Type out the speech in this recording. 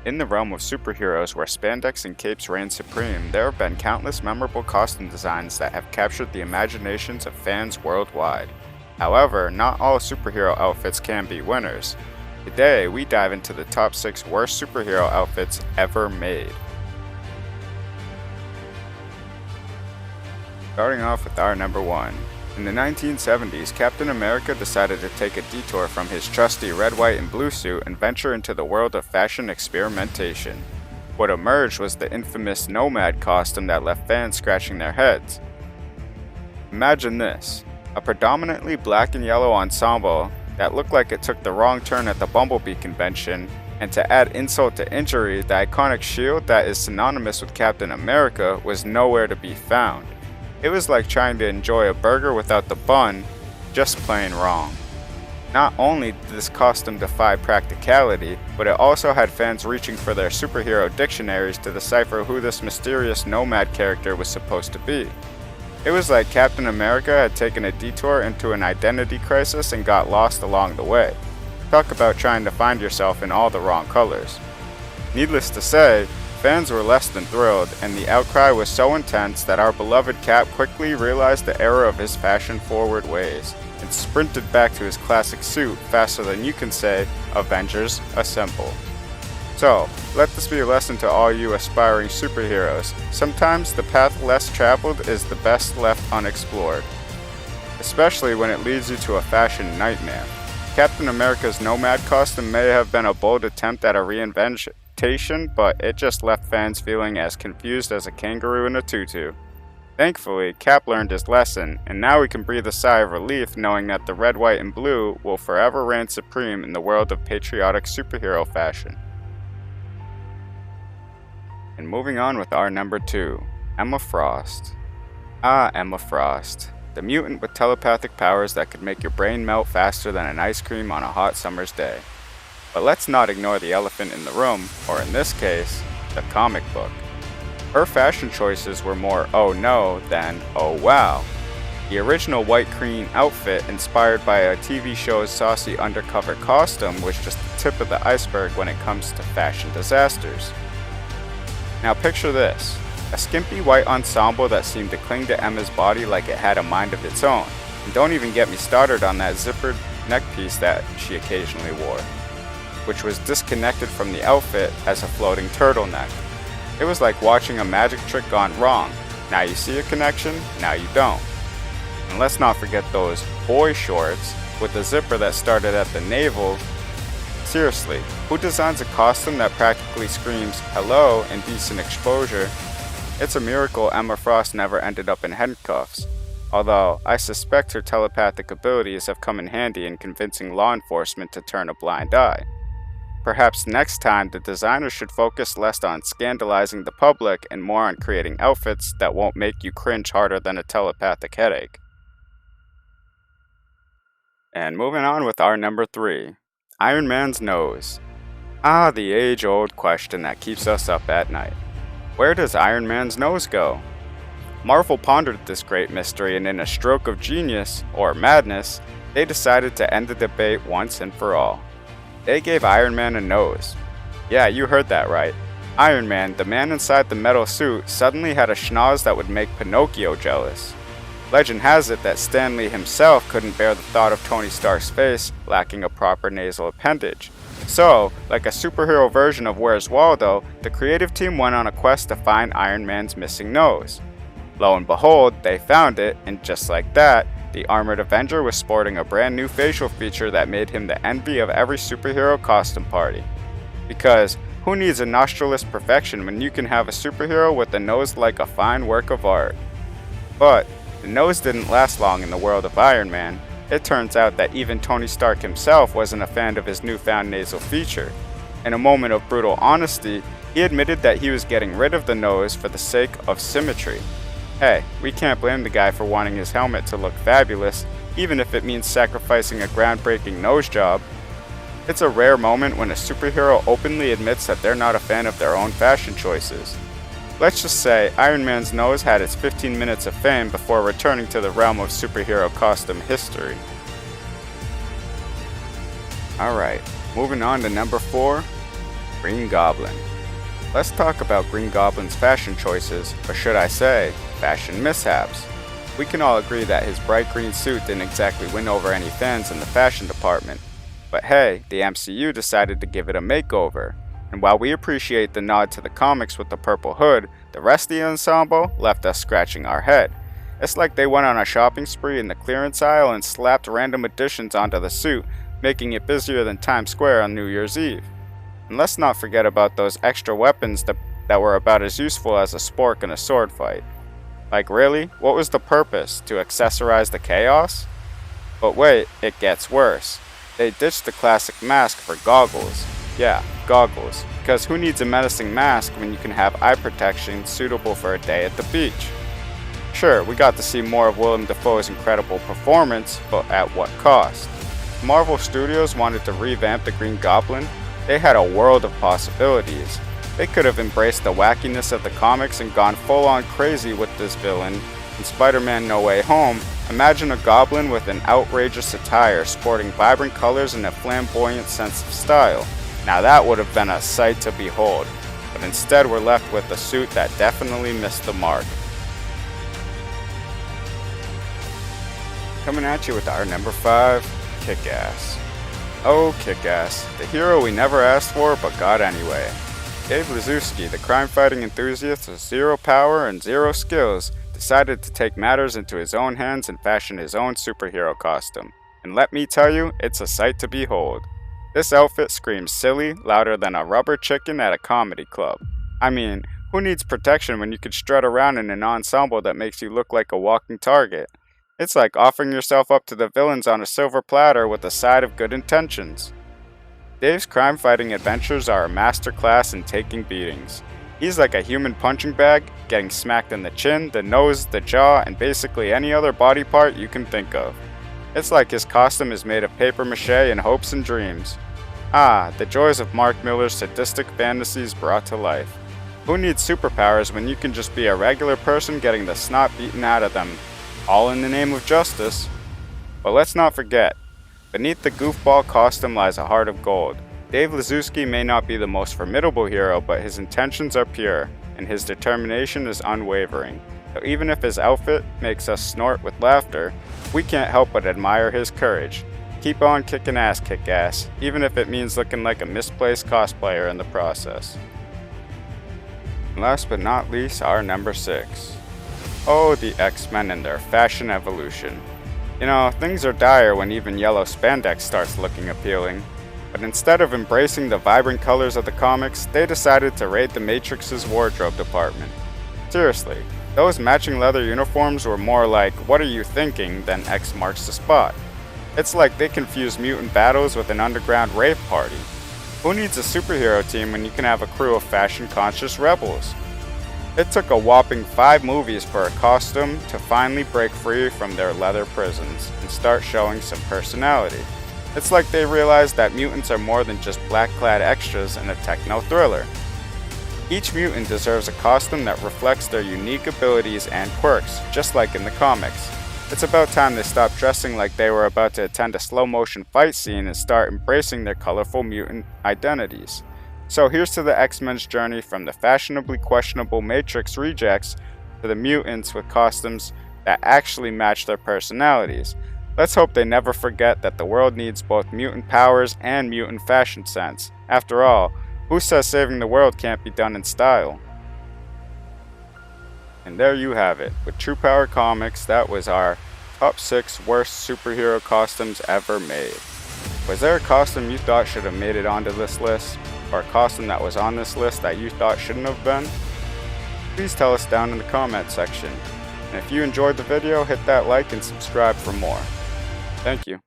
In the realm of superheroes where spandex and capes reign supreme, there have been countless memorable costume designs that have captured the imaginations of fans worldwide. However, not all superhero outfits can be winners. Today, we dive into the top 6 worst superhero outfits ever made. Starting off with our number 1. In the 1970s, Captain America decided to take a detour from his trusty red, white, and blue suit and venture into the world of fashion experimentation. What emerged was the infamous Nomad costume that left fans scratching their heads. Imagine this, a predominantly black and yellow ensemble that looked like it took the wrong turn at the Bumblebee convention, and to add insult to injury, the iconic shield that is synonymous with Captain America was nowhere to be found. It was like trying to enjoy a burger without the bun, just plain wrong. Not only did this costume defy practicality, but it also had fans reaching for their superhero dictionaries to decipher who this mysterious Nomad character was supposed to be. It was like Captain America had taken a detour into an identity crisis and got lost along the way. Talk about trying to find yourself in all the wrong colors. Needless to say, fans were less than thrilled, and the outcry was so intense that our beloved Cap quickly realized the error of his fashion-forward ways, and sprinted back to his classic suit faster than you can say, "Avengers, assemble." So, let this be a lesson to all you aspiring superheroes. Sometimes the path less traveled is the best left unexplored, especially when it leads you to a fashion nightmare. Captain America's Nomad costume may have been a bold attempt at a reinvention, but it just left fans feeling as confused as a kangaroo in a tutu. Thankfully, Cap learned his lesson, and now we can breathe a sigh of relief knowing that the red, white, and blue will forever reign supreme in the world of patriotic superhero fashion. And moving on with our number 2, Emma Frost. Ah, Emma Frost, the mutant with telepathic powers that could make your brain melt faster than an ice cream on a hot summer's day. But let's not ignore the elephant in the room, or in this case, the comic book. Her fashion choices were more oh no than oh wow. The original white cream outfit inspired by a TV show's saucy undercover costume was just the tip of the iceberg when it comes to fashion disasters. Now picture this, a skimpy white ensemble that seemed to cling to Emma's body like it had a mind of its own. And don't even get me started on that zippered neck piece that she occasionally wore, which was disconnected from the outfit as a floating turtleneck. It was like watching a magic trick gone wrong. Now you see a connection, now you don't. And let's not forget those boy shorts with the zipper that started at the navel. Seriously, who designs a costume that practically screams hello and decent exposure? It's a miracle Emma Frost never ended up in handcuffs. Although, I suspect her telepathic abilities have come in handy in convincing law enforcement to turn a blind eye. Perhaps next time the designer should focus less on scandalizing the public and more on creating outfits that won't make you cringe harder than a telepathic headache. And moving on with our number 3, Iron Man's nose. Ah, the age-old question that keeps us up at night. Where does Iron Man's nose go? Marvel pondered this great mystery, and in a stroke of genius, or madness, they decided to end the debate once and for all. They gave Iron Man a nose. Yeah, you heard that right. Iron Man, the man inside the metal suit, suddenly had a schnoz that would make Pinocchio jealous. Legend has it that Stan Lee himself couldn't bear the thought of Tony Stark's face lacking a proper nasal appendage. So, like a superhero version of Where's Waldo, the creative team went on a quest to find Iron Man's missing nose. Lo and behold, they found it, and just like that, the Armored Avenger was sporting a brand new facial feature that made him the envy of every superhero costume party. Because, who needs a nostrilous perfection when you can have a superhero with a nose like a fine work of art? But, the nose didn't last long in the world of Iron Man. It turns out that even Tony Stark himself wasn't a fan of his newfound nasal feature. In a moment of brutal honesty, he admitted that he was getting rid of the nose for the sake of symmetry. Hey, we can't blame the guy for wanting his helmet to look fabulous, even if it means sacrificing a groundbreaking nose job. It's a rare moment when a superhero openly admits that they're not a fan of their own fashion choices. Let's just say Iron Man's nose had its 15 minutes of fame before returning to the realm of superhero costume history. Alright, moving on to number 4, Green Goblin. Let's talk about Green Goblin's fashion choices, or should I say, fashion mishaps. We can all agree that his bright green suit didn't exactly win over any fans in the fashion department. But hey, the MCU decided to give it a makeover. And while we appreciate the nod to the comics with the purple hood, the rest of the ensemble left us scratching our head. It's like they went on a shopping spree in the clearance aisle and slapped random additions onto the suit, making it busier than Times Square on New Year's Eve. And let's not forget about those extra weapons that were about as useful as a spork in a sword fight. Like really? What was the purpose? To accessorize the chaos? But wait, it gets worse. They ditched the classic mask for goggles. Yeah, goggles. Because who needs a menacing mask when you can have eye protection suitable for a day at the beach? Sure, we got to see more of Willem Dafoe's incredible performance, but at what cost? Marvel Studios wanted to revamp the Green Goblin. They had a world of possibilities. They could have embraced the wackiness of the comics and gone full on crazy with this villain. In Spider-Man No Way Home, imagine a goblin with an outrageous attire sporting vibrant colors and a flamboyant sense of style. Now that would have been a sight to behold, but instead we're left with a suit that definitely missed the mark. Coming at you with our number 5, KickAss. Oh, KickAss, the hero we never asked for but got anyway. Dave Liszewski, the crime-fighting enthusiast with zero power and zero skills, decided to take matters into his own hands and fashion his own superhero costume. And let me tell you, it's a sight to behold. This outfit screams silly louder than a rubber chicken at a comedy club. I mean, who needs protection when you can strut around in an ensemble that makes you look like a walking target? It's like offering yourself up to the villains on a silver platter with a side of good intentions. Dave's crime-fighting adventures are a masterclass in taking beatings. He's like a human punching bag, getting smacked in the chin, the nose, the jaw, and basically any other body part you can think of. It's like his costume is made of paper mache and hopes and dreams. Ah, the joys of Mark Millar's sadistic fantasies brought to life. Who needs superpowers when you can just be a regular person getting the snot beaten out of them, all in the name of justice? But let's not forget, beneath the goofball costume lies a heart of gold. Dave Liszewski may not be the most formidable hero, but his intentions are pure, and his determination is unwavering. So even if his outfit makes us snort with laughter, we can't help but admire his courage. Keep on kicking ass, KickAss, even if it means looking like a misplaced cosplayer in the process. And last but not least, our number 6. Oh, the X-Men and their fashion evolution. You know, things are dire when even yellow spandex starts looking appealing. But instead of embracing the vibrant colors of the comics, they decided to raid the Matrix's wardrobe department. Seriously, those matching leather uniforms were more like, what are you thinking, than X marks the spot. It's like they confused mutant battles with an underground rave party. Who needs a superhero team when you can have a crew of fashion-conscious rebels? It took a whopping 5 movies for a costume to finally break free from their leather prisons and start showing some personality. It's like they realized that mutants are more than just black-clad extras in a techno thriller. Each mutant deserves a costume that reflects their unique abilities and quirks, just like in the comics. It's about time they stopped dressing like they were about to attend a slow-motion fight scene and start embracing their colorful mutant identities. So here's to the X-Men's journey from the fashionably questionable Matrix rejects to the mutants with costumes that actually match their personalities. Let's hope they never forget that the world needs both mutant powers and mutant fashion sense. After all, who says saving the world can't be done in style? And there you have it. With True Power Comics, that was our top 6 worst superhero costumes ever made. Was there a costume you thought should have made it onto this list? Or a costume that was on this list that you thought shouldn't have been? Please tell us down in the comment section. And if you enjoyed the video, hit that like and subscribe for more. Thank you.